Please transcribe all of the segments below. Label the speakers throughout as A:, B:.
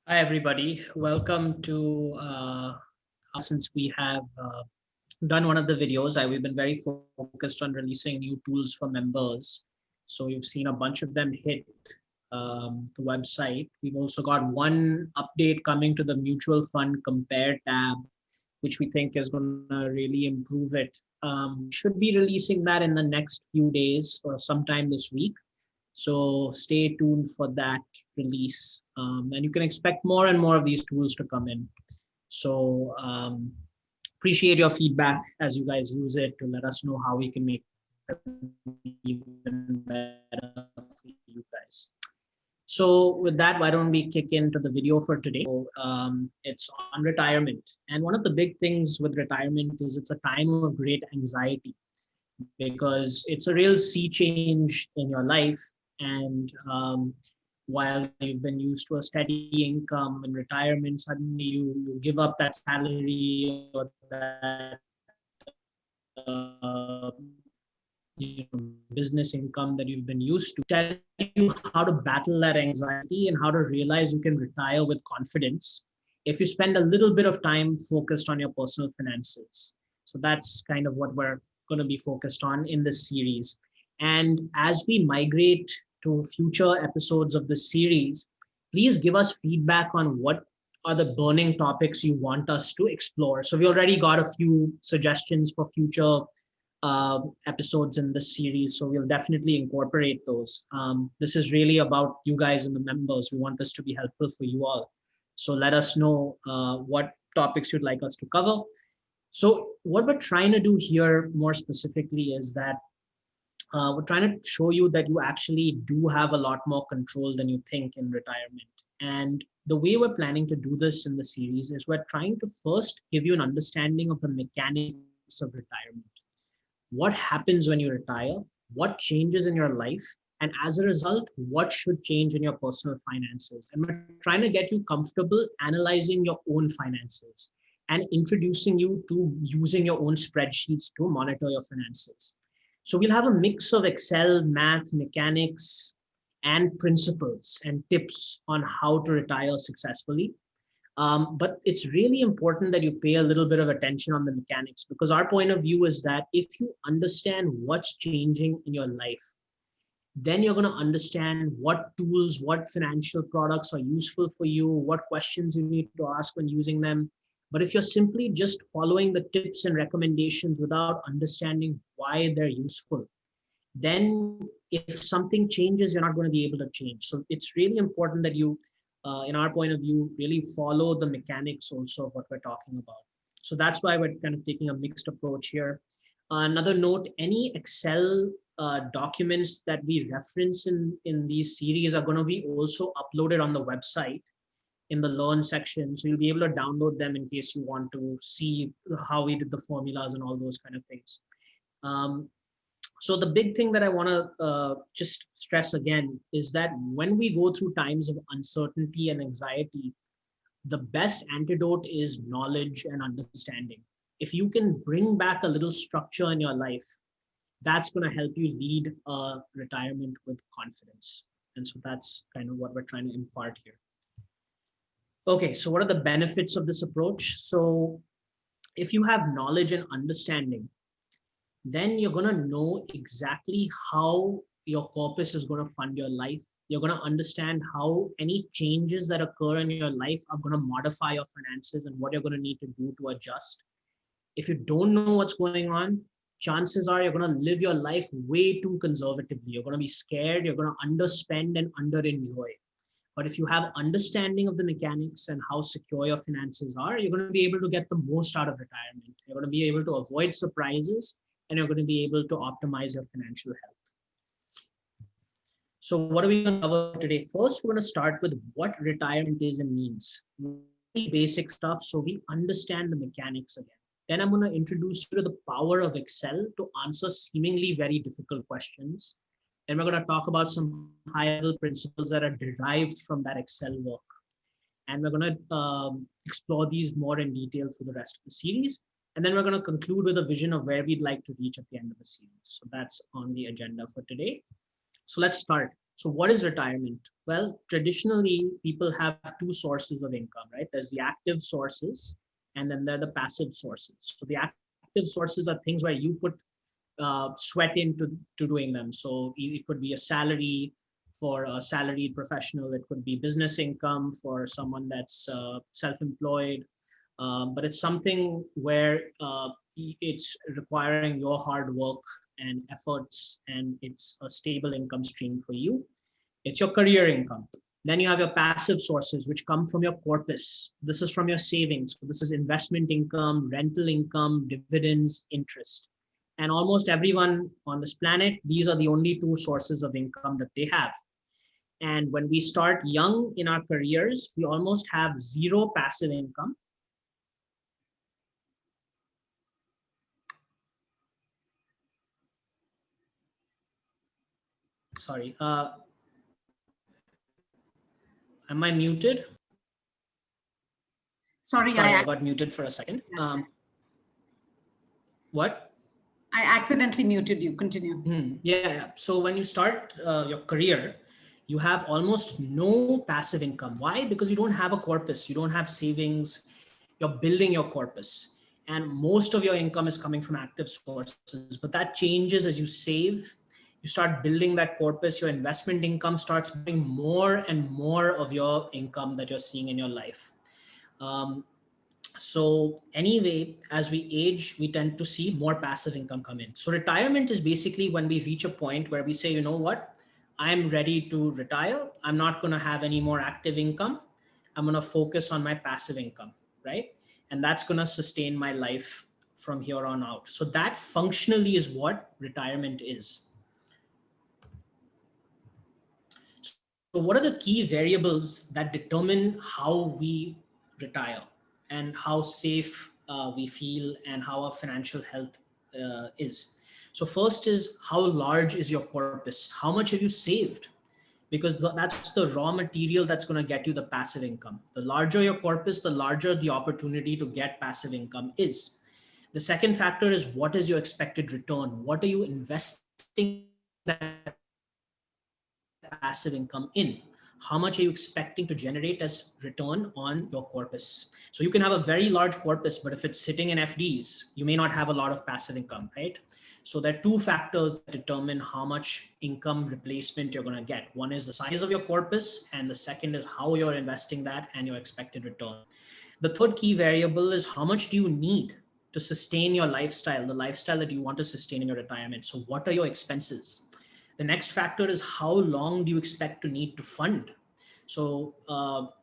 A: Hi, everybody. Welcome to since we have done one of the videos, we've been very focused on releasing new tools for members. So you've seen a bunch of them hit the website. We've also got one update coming to the mutual fund compare tab, which we think is going to really improve it. We should be releasing that in the next few days or sometime this week. So stay tuned for that release. And you can expect more and more of these tools to come in. So appreciate your feedback as you guys use it to let us know how we can make them even better for you guys. So with that, why don't we kick into the video for today? It's on retirement. And one of the big things with retirement is it's a time of great anxiety because it's a real sea change in your life. And while you've been used to a steady income in retirement, suddenly you give up that salary or that business income that you've been used to. Tell you how to battle that anxiety and how to realize you can retire with confidence if you spend a little bit of time focused on your personal finances. So that's kind of what we're going to be focused on in this series. And as we migrate to future episodes of this series, please give us feedback on what are the burning topics you want us to explore. So we already got a few suggestions for future episodes in this series. So we'll definitely incorporate those. This is really about you guys and the members. We want this to be helpful for you all. So let us know what topics you'd like us to cover. So what we're trying to do here more specifically is that we're trying to show you that you actually do have a lot more control than you think in retirement. And the way we're planning to do this in the series is we're trying to first give you an understanding of the mechanics of retirement. What happens when you retire? What changes in your life? And as a result, what should change in your personal finances? And we're trying to get you comfortable analyzing your own finances and introducing you to using your own spreadsheets to monitor your finances. So we'll have a mix of Excel, math, mechanics, and principles and tips on how to retire successfully. But it's really important that you pay a little bit of attention on the mechanics, because our point of view is that if you understand what's changing in your life, then you're going to understand what tools, what financial products are useful for you, what questions you need to ask when using them. But if you're simply just following the tips and recommendations without understanding why they're useful, then if something changes, you're not going to be able to change. So it's really important that you, in our point of view, really follow the mechanics also of what we're talking about. So that's why we're kind of taking a mixed approach here. Another note, any Excel documents that we reference in these series are going to be also uploaded on the website in the learn section. So you'll be able to download them in case you want to see how we did the formulas and all those kind of things. So the big thing that I want to just stress again is that when we go through times of uncertainty and anxiety, the best antidote is knowledge and understanding. If you can bring back a little structure in your life, that's going to help you lead a retirement with confidence. And so that's kind of what we're trying to impart here. Okay, so what are the benefits of this approach? So if you have knowledge and understanding, then you're going to know exactly how your corpus is going to fund your life. You're going to understand how any changes that occur in your life are going to modify your finances and what you're going to need to do to adjust. If you don't know what's going on, chances are you're going to live your life way too conservatively. You're going to be scared, you're going to underspend and underenjoy. But if you have understanding of the mechanics and how secure your finances are, you're going to be able to get the most out of retirement. You're going to be able to avoid surprises, and you're going to be able to optimize your financial health. So what are we going to cover today? First, we're going to start with what retirement is and means. Basic stuff so we understand the mechanics again. Then I'm going to introduce you to the power of Excel to answer seemingly very difficult questions. And we're going to talk about some high-level principles that are derived from that Excel work. And we're going to explore these more in detail through the rest of the series. And then we're going to conclude with a vision of where we'd like to reach at the end of the series. So that's on the agenda for today. So let's start. So what is retirement? Well, traditionally, people have two sources of income, right? There's the active sources, and then there are the passive sources. So the active sources are things where you put sweat into to doing them. So it could be a salary for a salaried professional. It could be business income for someone that's self-employed. But it's something where it's requiring your hard work and efforts, and it's a stable income stream for you. It's your career income. Then you have your passive sources, which come from your corpus. This is from your savings. So this is investment income, rental income, dividends, interest. And almost everyone on this planet, these are the only two sources of income that they have. And when we start young in our careers, we almost have zero passive income. Sorry, am I muted?
B: Sorry,
A: I got muted for a second. What?
B: I accidentally muted you. Continue.
A: Yeah. So when you start your career, you have almost no passive income. Why? Because you don't have a corpus, you don't have savings, you're building your corpus. And most of your income is coming from active sources. But that changes as you save, you start building that corpus, your investment income starts becoming more and more of your income that you're seeing in your life. So anyway, as we age, we tend to see more passive income come in. So retirement is basically when we reach a point where we say, you know what, I'm ready to retire. I'm not going to have any more active income. I'm going to focus on my passive income, right? And that's going to sustain my life from here on out. So that functionally is what retirement is. So what are the key variables that determine how we retire and how safe we feel and how our financial health is? So first is, how large is your corpus? How much have you saved? Because that's the raw material that's going to get you the passive income. The larger your corpus, the larger the opportunity to get passive income is. The second factor is, what is your expected return? What are you investing that passive income in? How much are you expecting to generate as return on your corpus? So you can have a very large corpus, but if it's sitting in FDs, you may not have a lot of passive income, right? So there are two factors that determine how much income replacement you're going to get. One is the size of your corpus, and the second is how you're investing that and your expected return. The third key variable is, how much do you need to sustain your lifestyle, the lifestyle that you want to sustain in your retirement? So what are your expenses? The next factor is, how long do you expect to need to fund? So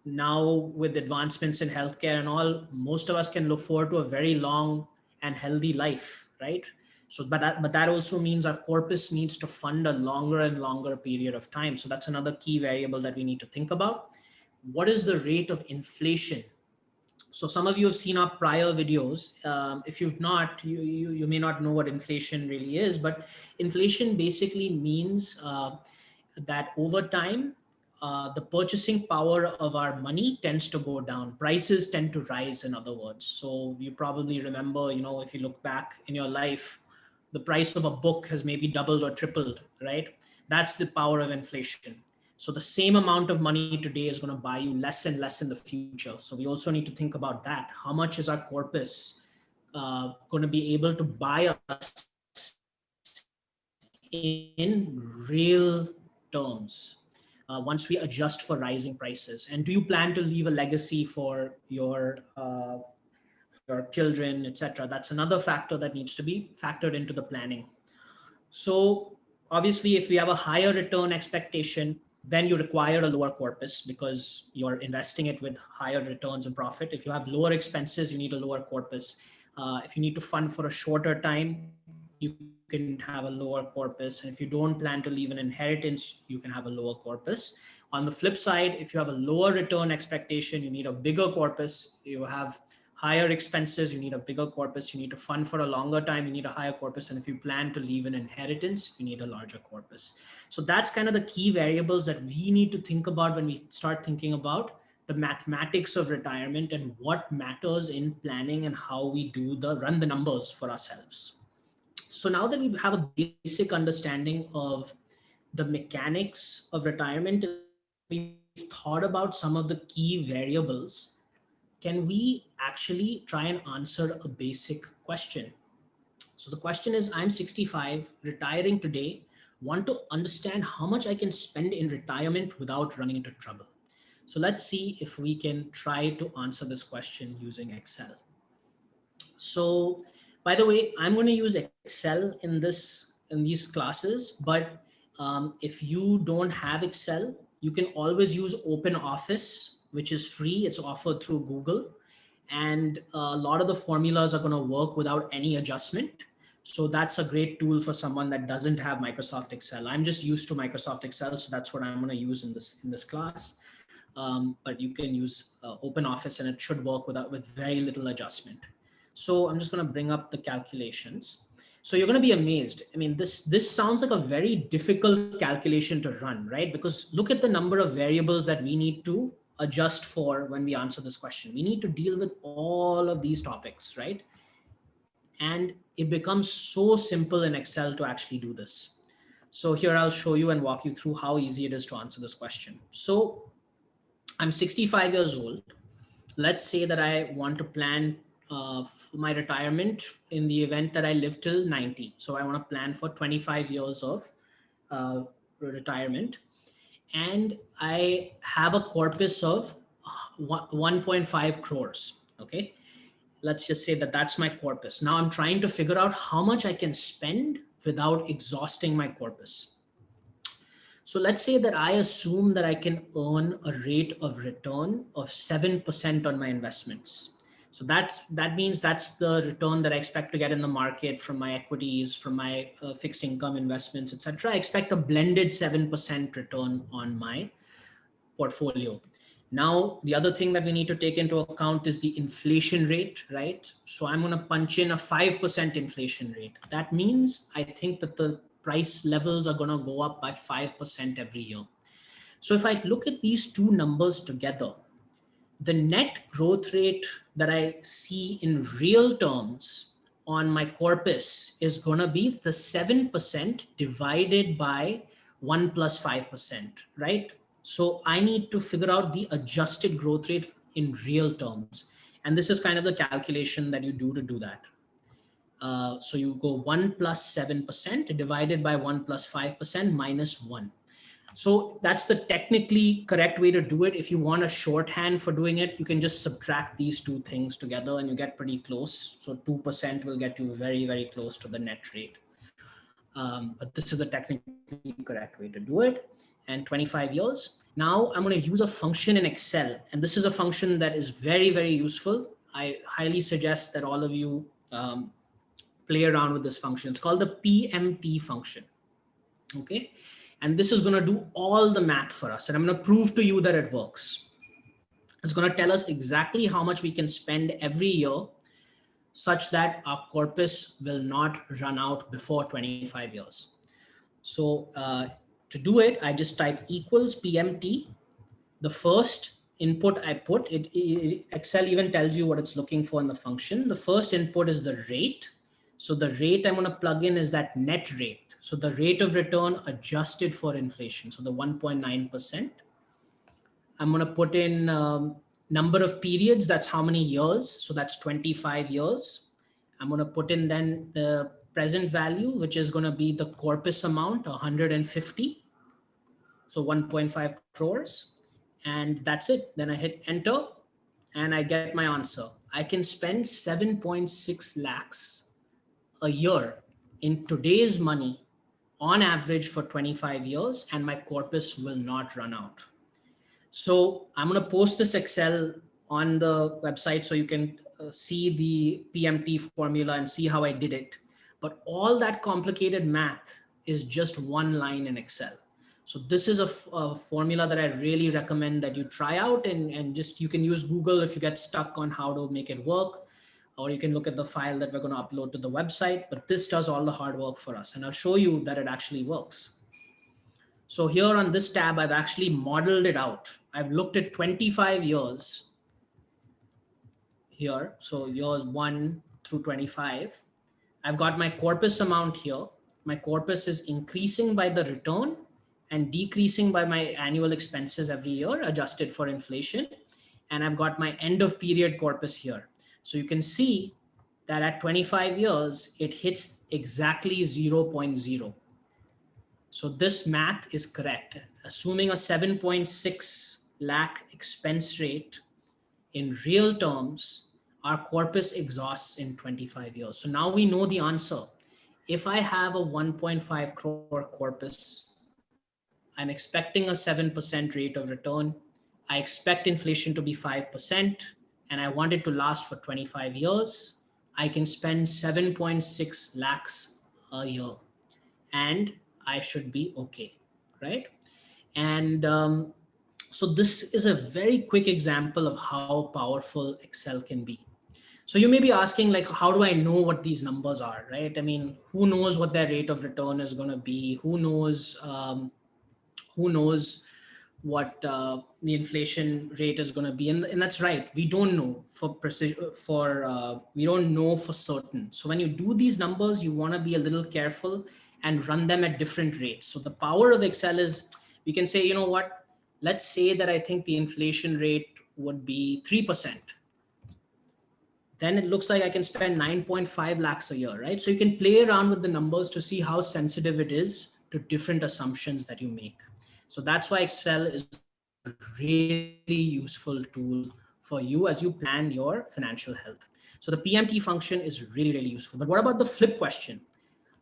A: now with advancements in healthcare and all, most of us can look forward to a very long and healthy life, right? So, but that also means our corpus needs to fund a longer and longer period of time. So that's another key variable that we need to think about. What is the rate of inflation? So some of you have seen our prior videos. If you've not, you may not know what inflation really is, but inflation basically means that over time, the purchasing power of our money tends to go down. Prices tend to rise, in other words. So you probably remember, if you look back in your life, the price of a book has maybe doubled or tripled, right? That's the power of inflation. So the same amount of money today is going to buy you less and less in the future. So we also need to think about that. How much is our corpus going to be able to buy us in real terms once we adjust for rising prices? And do you plan to leave a legacy for your children, etc.? That's another factor that needs to be factored into the planning. So obviously, if we have a higher return expectation, then you require a lower corpus because you're investing it with higher returns and profit. If you have lower expenses, you need a lower corpus. If you need to fund for a shorter time, you can have a lower corpus. And if you don't plan to leave an inheritance, you can have a lower corpus. On the flip side, if you have a lower return expectation, you need a bigger corpus. You have higher expenses, you need a bigger corpus. You need to fund for a longer time, you need a higher corpus. And if you plan to leave an inheritance, you need a larger corpus. So that's kind of the key variables that we need to think about when we start thinking about the mathematics of retirement and what matters in planning and how we run the numbers for ourselves. So now that we have a basic understanding of the mechanics of retirement, we've thought about some of the key variables, can we actually try and answer a basic question? So the question is, I'm 65, retiring today, want to understand how much I can spend in retirement without running into trouble. So let's see if we can try to answer this question using Excel. So by the way, I'm going to use Excel in these classes, but if you don't have Excel, you can always use Open Office, which is free. It's offered through Google, and a lot of the formulas are going to work without any adjustment. So that's a great tool for someone that doesn't have Microsoft Excel. I'm just used to Microsoft Excel, so that's what I'm going to use in this class. But you can use Open Office, and it should work with very little adjustment. So I'm just going to bring up the calculations. So you're going to be amazed. I mean, this sounds like a very difficult calculation to run, right? Because look at the number of variables that we need to adjust for when we answer this question. We need to deal with all of these topics, right? And it becomes so simple in Excel to actually do this. So here I'll show you and walk you through how easy it is to answer this question. So I'm 65 years old. Let's say that I want to plan my retirement in the event that I live till 90. So I want to plan for 25 years of retirement. And I have a corpus of 1.5 crores. Okay. Let's just say that that's my corpus. Now I'm trying to figure out how much I can spend without exhausting my corpus. So let's say that I assume that I can earn a rate of return of 7% on my investments. So that means that's the return that I expect to get in the market from my equities, from my fixed income investments, etc. I expect a blended 7% return on my portfolio. Now, the other thing that we need to take into account is the inflation rate, right? So I'm going to punch in a 5% inflation rate. That means I think that the price levels are going to go up by 5% every year. So if I look at these two numbers together, the net growth rate that I see in real terms on my corpus is going to be the 7% divided by 1 plus 5%, right? So I need to figure out the adjusted growth rate in real terms. And this is kind of the calculation that you do to do that. So you go 1 plus 7% divided by 1 plus 5% minus 1. So that's the technically correct way to do it. If you want a shorthand for doing it, you can just subtract these two things together and you get pretty close. So 2% will get you very, very close to the net rate. But this is the technically correct way to do it. And 25 years. Now I'm going to use a function in Excel. And this is a function that is very, very useful. I highly suggest that all of you play around with this function. It's called the PMT function. Okay. And this is going to do all the math for us. And I'm going to prove to you that it works. It's going to tell us exactly how much we can spend every year such that our corpus will not run out before 25 years. So to do it, I just type equals PMT. The first input I put, Excel even tells you what it's looking for in the function. The first input is the rate. So the rate I'm going to plug in is that net rate. So the rate of return adjusted for inflation. So the 1.9%. I'm going to put in number of periods. That's how many years. So that's 25 years. I'm going to put in then the present value, which is going to be the corpus amount, 150. So 1.5 crores. And that's it. Then I hit enter and I get my answer. I can spend 7.6 lakhs a year in today's money on average for 25 years, and my corpus will not run out. So I'm going to post this Excel on the website so you can see the PMT formula and see how I did it. But all that complicated math is just one line in Excel. So this is a formula that I really recommend that you try out, and just you can use Google if you get stuck on how to make it work, or you can look at the file that we're going to upload to the website. But this does all the hard work for us, and I'll show you that it actually works. So here on this tab, I've actually modeled it out. I've looked at 25 years here. So years 1 through 25. I've got my corpus amount here. My corpus is increasing by the return, and decreasing by my annual expenses every year, adjusted for inflation. And I've got my end of period corpus here. So you can see that at 25 years, it hits exactly 0.0. So this math is correct. Assuming a 7.6 lakh expense rate in real terms, our corpus exhausts in 25 years. So now we know the answer. If I have a 1.5 crore corpus, I'm expecting a 7% rate of return. I expect inflation to be 5%, and I want it to last for 25 years. I can spend 7.6 lakhs a year, and I should be okay, right? And so this is a very quick example of how powerful Excel can be. So you may be asking, like, how do I know what these numbers are, right? I mean, who knows what their rate of return is going to be? Who knows what the inflation rate is going to be? And that's right. We don't know for precision, we don't know for certain. So when you do these numbers, you want to be a little careful and run them at different rates. So the power of Excel is, we can say, you know what, let's say that I think the inflation rate would be 3%. Then it looks like I can spend 9.5 lakhs a year, right? So you can play around with the numbers to see how sensitive it is to different assumptions that you make. So that's why Excel is a really useful tool for you as you plan your financial health. So the PMT function is really, really useful. But what about the flip question?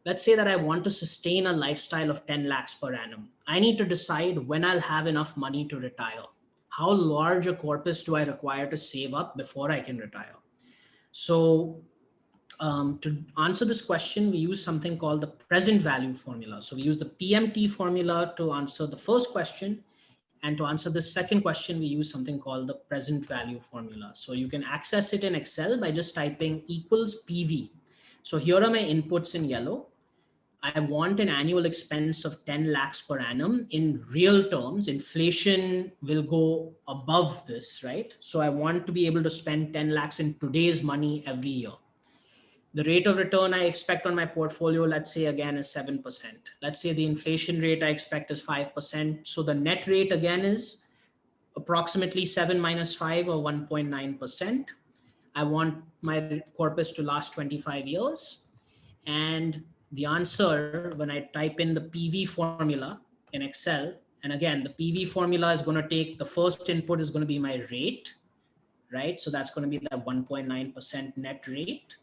A: Let's say that I want to sustain a lifestyle of 10 lakhs per annum. I need to decide when I'll have enough money to retire. How large a corpus do I require to save up before I can retire? So to answer this question, we use something called the present value formula. So we use the PMT formula to answer the first question. And to answer the second question, we use something called the present value formula. So you can access it in Excel by just typing equals PV. So here are my inputs in yellow. I want an annual expense of 10 lakhs per annum. In real terms, inflation will go above this, right? So I want to be able to spend 10 lakhs in today's money every year. The rate of return I expect on my portfolio, let's say again, is 7%. Let's say the inflation rate I expect is 5%. So the net rate again is approximately 7 minus 5 or 1.9%. I want my corpus to last 25 years. And the answer, when I type in the PV formula in Excel, and again, the PV formula is going to take, the first input is going to be my rate, right? So that's going to be the 1.9% net rate.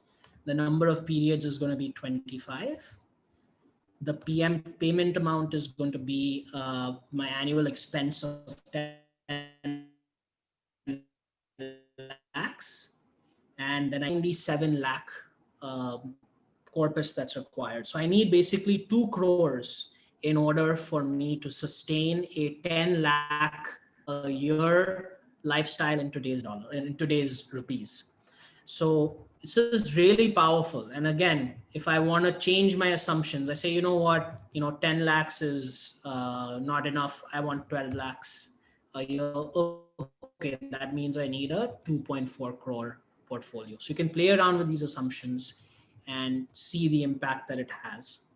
A: The number of periods is going to be 25. The payment amount is going to be my annual expense of 10 lakhs. And then 97 lakh corpus that's required. So I need basically 2 crores in order for me to sustain a 10 lakh a year lifestyle in today's dollar, in today's rupees. So this is really powerful. And again, if I want to change my assumptions, I say, you know what, 10 lakhs is not enough. I want 12 lakhs a year. Okay, that means I need a 2.4 crore portfolio. So you can play around with these assumptions and see the impact that it has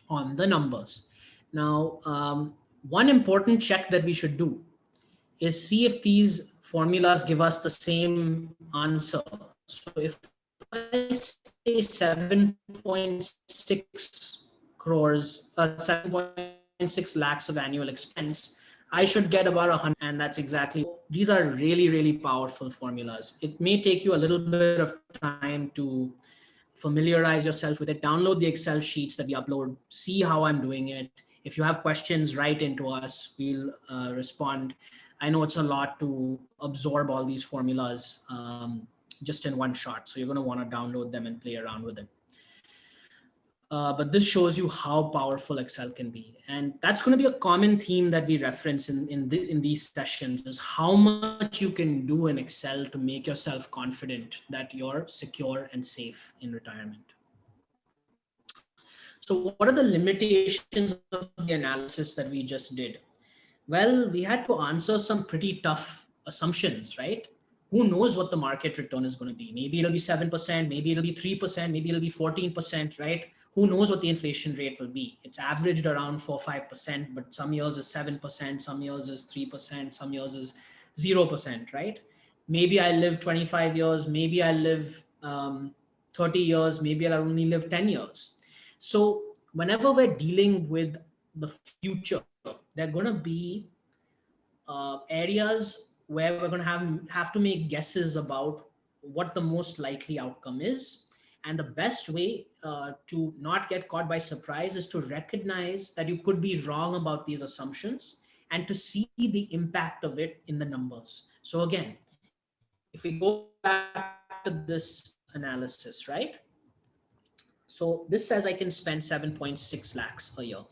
A: on the numbers. Now, one important check that we should do is see if these formulas give us the same answer. So if I say 7.6 crores, 7.6 lakhs of annual expense, I should get about 100, and that's exactly, these are really, really powerful formulas. It may take you a little bit of time to familiarize yourself with it. Download the Excel sheets that we upload, see how I'm doing it. If you have questions, write into us, we'll respond. I know it's a lot to absorb all these formulas just in one shot. So you're going to want to download them and play around with it. But this shows you how powerful Excel can be. And that's going to be a common theme that we reference in these sessions, is how much you can do in Excel to make yourself confident that you're secure and safe in retirement. So what are the limitations of the analysis that we just did? Well, we had to answer some pretty tough assumptions, right? Who knows what the market return is going to be? Maybe it'll be 7%, maybe it'll be 3%, maybe it'll be 14%, right? who knows what the inflation rate will be? It's averaged around 4-5%, but some years is 7%, some years is 3%, some years is 0%, right? Maybe I live 25 years, maybe I live 30 years, maybe I'll only live 10 years. So whenever we're dealing with the future, there are going to be areas where we're going to have to make guesses about what the most likely outcome is. And the best way to not get caught by surprise is to recognize that you could be wrong about these assumptions and to see the impact of it in the numbers. So again, if we go back to this analysis, right? So this says I can spend 7.6 lakhs a year,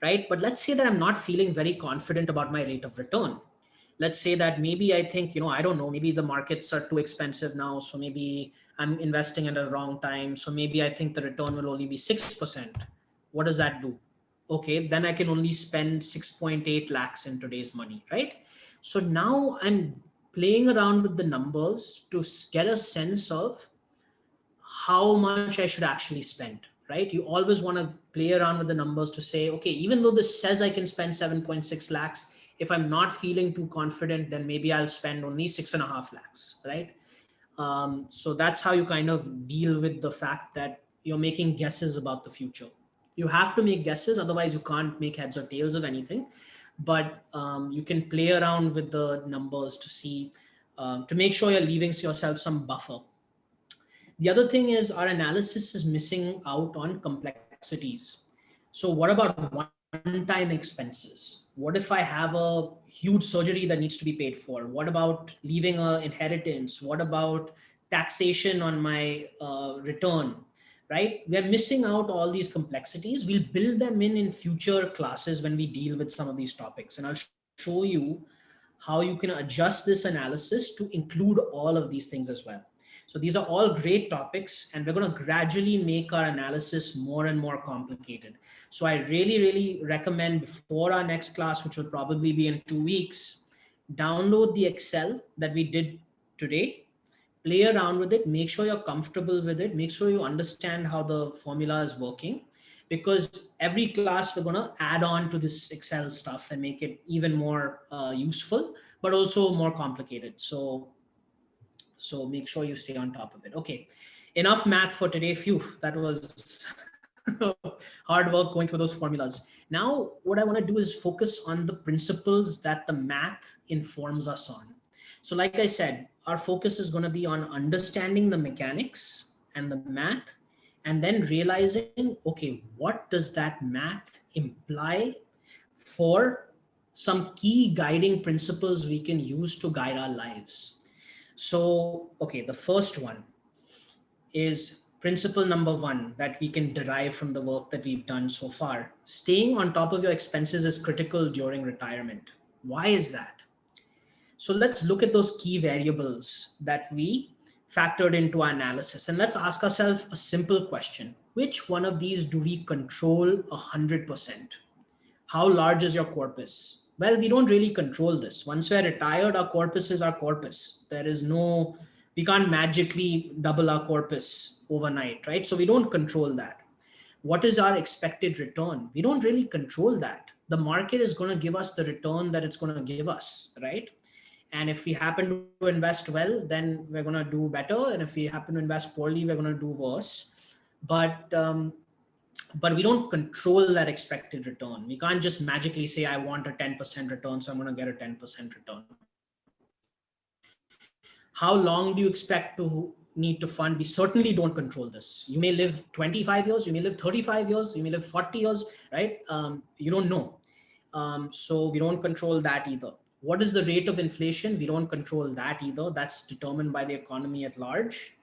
A: right? But let's say that I'm not feeling very confident about my rate of return. Let's say that maybe I think, I don't know, maybe the markets are too expensive now. So maybe I'm investing at a wrong time. So maybe I think the return will only be 6%. What does that do? Okay, then I can only spend 6.8 lakhs in today's money, right? So now I'm playing around with the numbers to get a sense of how much I should actually spend, right? You always want to play around with the numbers to say, okay, even though this says I can spend 7.6 lakhs, if I'm not feeling too confident, then maybe I'll spend only 6.5 lakhs, right? So that's how you kind of deal with the fact that you're making guesses about the future. You have to make guesses, otherwise you can't make heads or tails of anything. But you can play around with the numbers to see, to make sure you're leaving yourself some buffer. The other thing is our analysis is missing out on complexities. So what about one-time expenses? What if I have a huge surgery that needs to be paid for? What about leaving an inheritance? What about taxation on my return? Right? We're missing out all these complexities. We'll build them in future classes when we deal with some of these topics. And I'll show you how you can adjust this analysis to include all of these things as well. So these are all great topics, and we're going to gradually make our analysis more and more complicated. So I really, really recommend before our next class, which will probably be in 2 weeks, download the Excel that we did today, play around with it, make sure you're comfortable with it, make sure you understand how the formula is working, because every class we're going to add on to this Excel stuff and make it even more useful, but also more complicated. So make sure you stay on top of it. Okay, enough math for today. Phew, that was hard work going through those formulas. Now, what I want to do is focus on the principles that the math informs us on. So like I said, our focus is going to be on understanding the mechanics and the math, and then realizing, okay, what does that math imply for some key guiding principles we can use to guide our lives. So, okay, the first one is principle number 1 that we can derive from the work that we've done so far. Staying on top of your expenses is critical during retirement. Why is that? So let's look at those key variables that we factored into our analysis, and let's ask ourselves a simple question. Which one of these do we control 100%? How large is your corpus? Well, we don't really control this. Once we're retired, our corpus is our corpus. We can't magically double our corpus overnight, right? So we don't control that. What is our expected return? We don't really control that. The market is going to give us the return that it's going to give us, right? And if we happen to invest well, then we're going to do better. And if we happen to invest poorly, we're going to do worse. But we don't control that expected return. We can't just magically say, I want a 10% return, so I'm going to get a 10% return. How long do you expect to need to fund? We certainly don't control this. You may live 25 years, you may live 35 years, you may live 40 years, right? You don't know. So we don't control that either. What is the rate of inflation? We don't control that either. That's determined by the economy at large.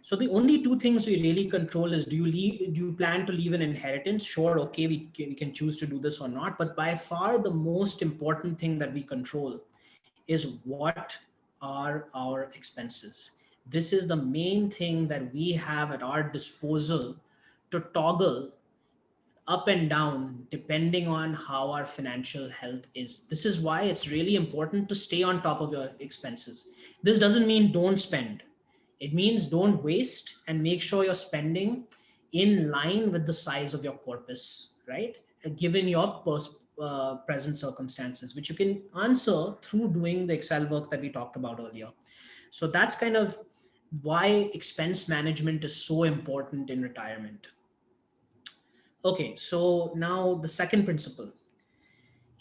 A: So the only two things we really control is, do you plan to leave an inheritance? Sure, okay, we can choose to do this or not. But by far the most important thing that we control is what are our expenses. This is the main thing that we have at our disposal to toggle up and down depending on how our financial health is. This is why it's really important to stay on top of your expenses. This doesn't mean don't spend. It means don't waste, and make sure you're spending in line with the size of your corpus, right? Given your present circumstances, which you can answer through doing the Excel work that we talked about earlier. So that's kind of why expense management is so important in retirement. Okay, so now the second principle,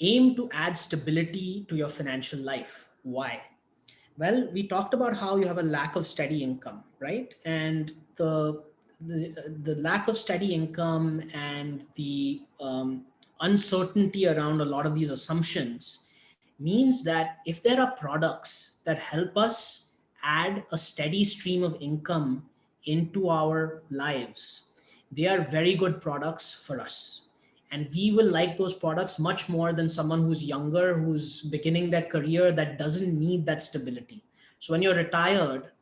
A: aim to add stability to your financial life. Why? Well, we talked about how you have a lack of steady income, right? And the lack of steady income and the uncertainty around a lot of these assumptions means that if there are products that help us add a steady stream of income into our lives, they are very good products for us. And we will like those products much more than someone who's younger, who's beginning their career, that doesn't need that stability. So when you're retired,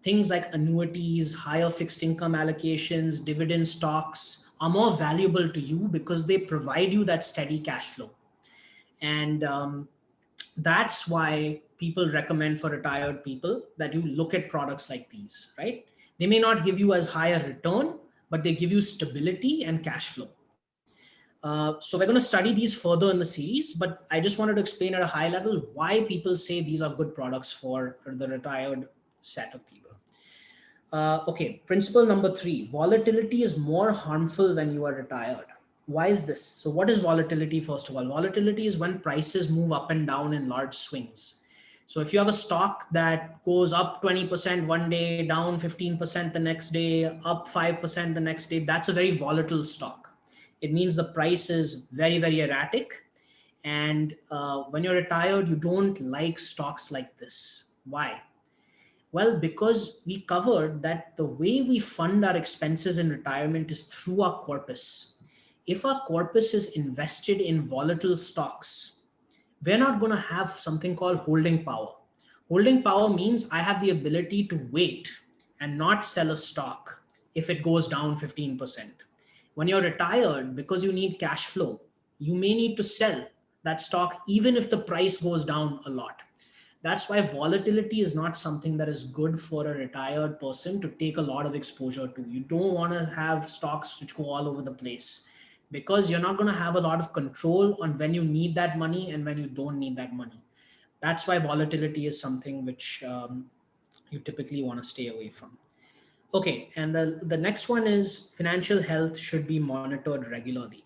A: things like annuities, higher fixed income allocations, dividend stocks are more valuable to you because they provide you that steady cash flow. And that's why people recommend for retired people that you look at products like these, right? They may not give you as high a return, but they give you stability and cash flow. So we're going to study these further in the series, but I just wanted to explain at a high level why people say these are good products for the retired set of people. Okay, principle number 3, volatility is more harmful when you are retired. Why is this? So what is volatility? First of all, volatility is when prices move up and down in large swings. So if you have a stock that goes up 20% one day, down 15% the next day, up 5% the next day, that's a very volatile stock. It means the price is very, very erratic. And when you're retired, you don't like stocks like this. Why? Well, because we covered that the way we fund our expenses in retirement is through our corpus. If our corpus is invested in volatile stocks, we're not going to have something called holding power. Holding power means I have the ability to wait and not sell a stock if it goes down 15%. When you're retired, because you need cash flow, you may need to sell that stock even if the price goes down a lot. That's why volatility is not something that is good for a retired person to take a lot of exposure to. You don't want to have stocks which go all over the place, because you're not going to have a lot of control on when you need that money and when you don't need that money. That's why volatility is something which you typically want to stay away from. Okay, and the next one is financial health should be monitored regularly.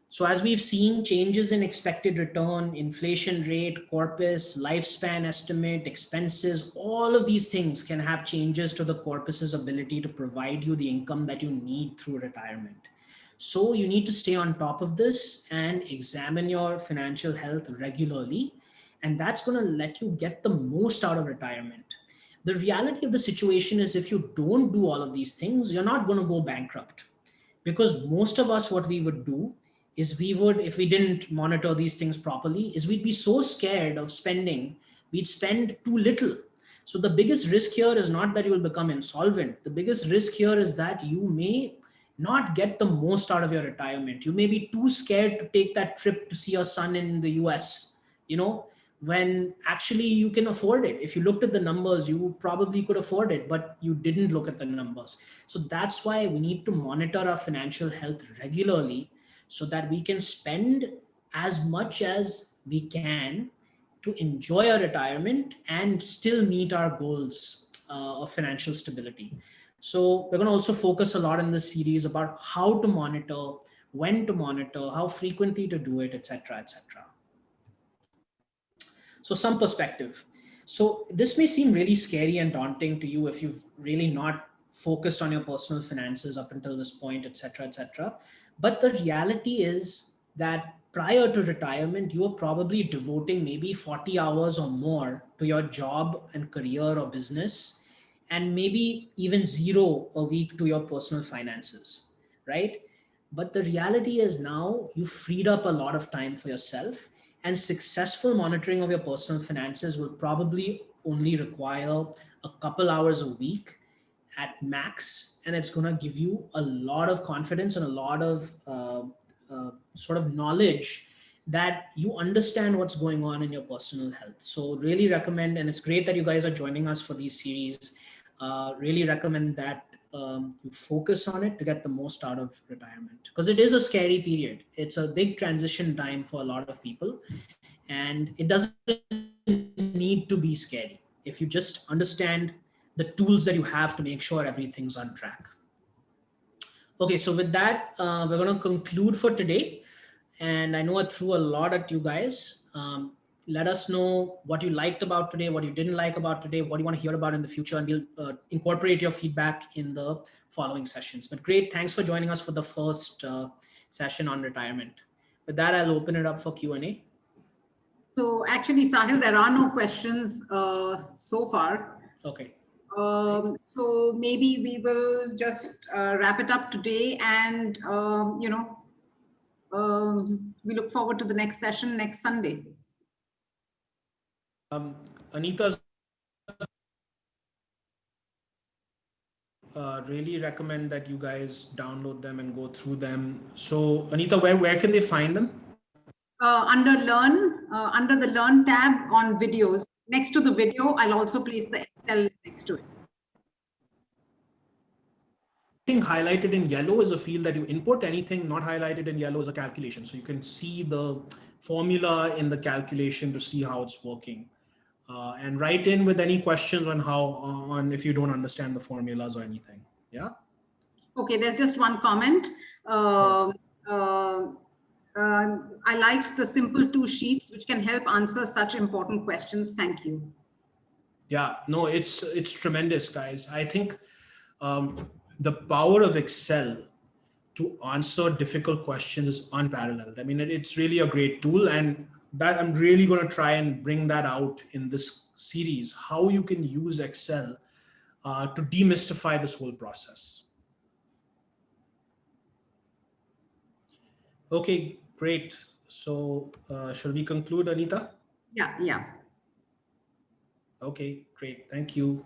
A: So as we've seen, changes in expected return, inflation rate, corpus, lifespan estimate, expenses, all of these things can have changes to the corpus's ability to provide you the income that you need through retirement. So you need to stay on top of this and examine your financial health regularly. And that's going to let you get the most out of retirement. The reality of the situation is, if you don't do all of these things, you're not going to go bankrupt. Because most of us, what we would do is, we would, if we didn't monitor these things properly, is we'd be so scared of spending, we'd spend too little. So the biggest risk here is not that you will become insolvent. The biggest risk here is that you may not get the most out of your retirement. You may be too scared to take that trip to see your son in the US, you know, when actually you can afford it. If you looked at the numbers, you probably could afford it, but you didn't look at the numbers. So that's why we need to monitor our financial health regularly, so that we can spend as much as we can to enjoy our retirement and still meet our goals of financial stability. So we're going to also focus a lot in this series about how to monitor, when to monitor, how frequently to do it, etc., etc. So some perspective. So this may seem really scary and daunting to you if you've really not focused on your personal finances up until this point, etc., etc. But the reality is that prior to retirement, you are probably devoting maybe 40 hours or more to your job and career or business, and maybe even zero a week to your personal finances, right? But the reality is, now you've freed up a lot of time for yourself, and successful monitoring of your personal finances will probably only require a couple hours a week at max, and it's going to give you a lot of confidence and a lot of sort of knowledge that you understand what's going on in your personal health. So really recommend, and it's great that you guys are joining us for these series. Really recommend that you focus on it to get the most out of retirement, because it is a scary period. It's a big transition time for a lot of people, and it doesn't need to be scary if you just understand the tools that you have to make sure everything's on track. Okay, so with that, we're going to conclude for today. And I know I threw a lot at you guys. Let us know what you liked about today, what you didn't like about today, what you want to hear about in the future, and we'll incorporate your feedback in the following sessions. But great, thanks for joining us for the first session on retirement. With that, I'll open it up for Q&A.
B: So actually, Sahil, there are no questions so far.
A: Okay.
B: So maybe we will just wrap it up today, and we look forward to the next session next Sunday.
A: Anita's really recommend that you guys download them and go through them. So Anita, where can they find them?
B: Under the Learn tab on videos. Next to the video, I'll also place the Excel next to it.
A: Anything highlighted in yellow is a field that you input. Anything not highlighted in yellow is a calculation. So you can see the formula in the calculation to see how it's working. And write in with any questions on if you don't understand the formulas or anything. Yeah.
B: Okay, there's just one comment. I liked the simple 2 sheets, which can help answer such important questions. Thank you.
A: Yeah, no, it's tremendous, guys. I think the power of Excel to answer difficult questions is unparalleled. I mean, it's really a great tool, and that I'm really going to try and bring that out in this series, how you can use Excel to demystify this whole process. Okay, great. So shall we conclude, Anita?
B: Yeah.
A: Okay, great. Thank you.